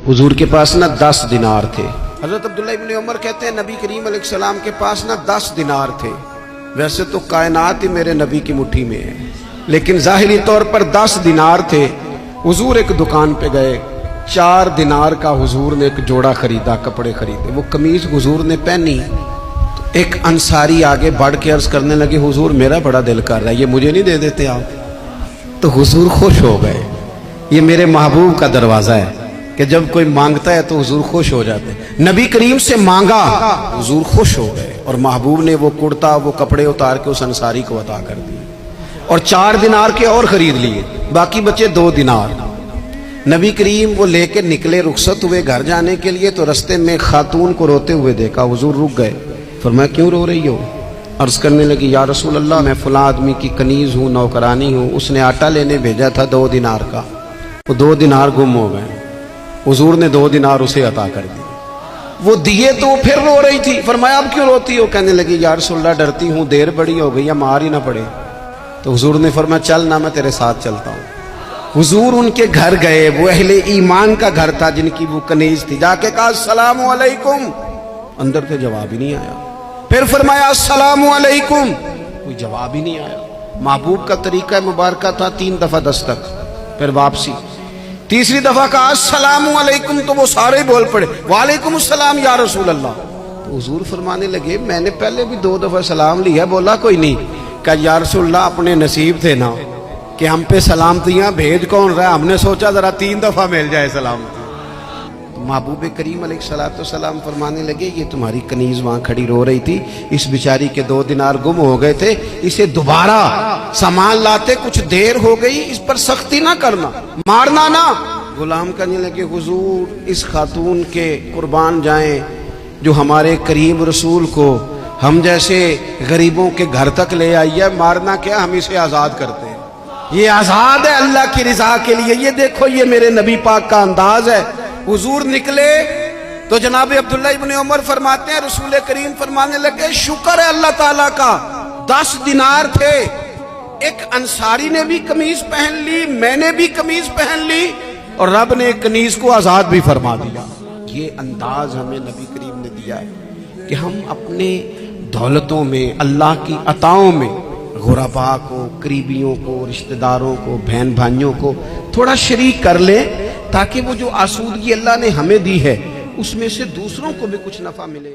हुजूर के पास ना 10 दिनार थे। हजरत अब्दुल्ला इब्न उमर कहते हैं नबी करीम अलैहिस्सलाम के पास ना 10 दिनार थे। वैसे तो कायनात ही मेरे नबी की मुट्ठी में है, लेकिन ज़ाहिरी तौर पर 10 दिनार थे। हुजूर एक दुकान पे गए, 4 दिनार का हुजूर ने एक जोड़ा खरीदा, कपड़े खरीदे। वो कमीज हुजूर ने पहनी तो एक अंसारी आगे बढ़ के अर्ज करने लगे, हुजूर मेरा बड़ा दिल कर रहा है, ये मुझे नहीं दे देते आप? तो हुजूर खुश हो गए। ये मेरे महबूब का दरवाज़ा है कि जब कोई मांगता है तो हुजूर खुश हो जाते हैं। नबी करीम से मांगा, हुजूर खुश हो गए और महबूब ने वो कुर्ता, वो कपड़े उतार के उस अंसारी को अता कर दिए और 4 दिनार के और खरीद लिए, बाकी बचे 2 दिनार। नबी करीम वो लेके निकले, रुखसत हुए घर जाने के लिए, तो रास्ते में खातून को रोते हुए देखा। हुजूर रुक गए, फरमाया क्यों रो रही हो? अर्ज करने लगी, या रसूल अल्लाह मैं फलां आदमी की कनीज हूँ, नौकरानी हूँ, उसने आटा लेने भेजा था 2 दिनार का, वो 2 दिनार गुम हो गए। हुजूर ने 2 दिनार उसे अता कर दिए। वो दिए तो वो फिर रो रही थी। फरमाया अब क्यों रोती हो? कहने लगी, या रसूल अल्लाह डरती हूँ देर बड़ी हो गई या मार ही ना पड़े। तो हुजूर ने फरमाया चल ना, मैं तेरे साथ चलता हूँ। हुजूर उनके घर गए, वो अहले ईमान का घर था जिनकी वो कनीज थी। जाके कहा अस्सलामु अलैकुम, अंदर से जवाब ही नहीं आया। फिर फरमाया अस्सलामु अलैकुम, कोई जवाब ही नहीं आया। महबूब का तरीका मुबारक था 3 दफा दस्तक, फिर वापसी। तीसरी दफा कहा अस्सलामु अलैकुम, तो वो सारे बोल पड़े वालेकुम अस्सलाम या रसूल अल्लाह। तो हुजूर फरमाने लगे मैंने पहले भी 2 दफा सलाम लिया, बोला कोई नहीं। कहा या रसूल अल्लाह अपने नसीब थे ना कि हम पे सलामतियां भेज कौन रहा, हमने सोचा जरा 3 दफा मिल जाए सलामती। तो महबूब करीम अलैहिस्सलाम फरमाने लगे ये तुम्हारी कनीज वहां खड़ी रो रही थी, इस बेचारी के 2 दिनार गुम हो गए थे, इसे दोबारा सामान लाते कुछ देर हो गई, इस पर सख्ती ना करना, मारना ना। गुलाम कहने लगे हुजूर इस खातून के कुर्बान जाएं जो हमारे करीम रसूल को हम जैसे गरीबों के घर तक ले आई है, मारना क्या, हम इसे आजाद करते हैं, ये आजाद है अल्लाह की रिजा के लिए। ये देखो ये मेरे नबी पाक का अंदाज है। हुजूर निकले तो जनाब अब्दुल्ला इब्न उमर फरमाते हैं रसूल करीम फरमाने लगे शुक्र है अल्लाह ताला का, 10 दिनार थे, एक अंसारी ने भी कमीज पहन ली, मैंने भी कमीज पहन ली और रब ने कनीज को आजाद भी फरमा दिया। ये अंदाज हमें नबी करीम ने दिया है कि हम अपने दौलतों में, अल्लाह की अताओं में गुरबा को, करीबियों को, रिश्तेदारों को, बहन भाइयों को थोड़ा शरीक कर लें, ताकि वो जो आसूदगी अल्लाह ने हमें दी है उसमें से दूसरों को भी कुछ नफा मिले।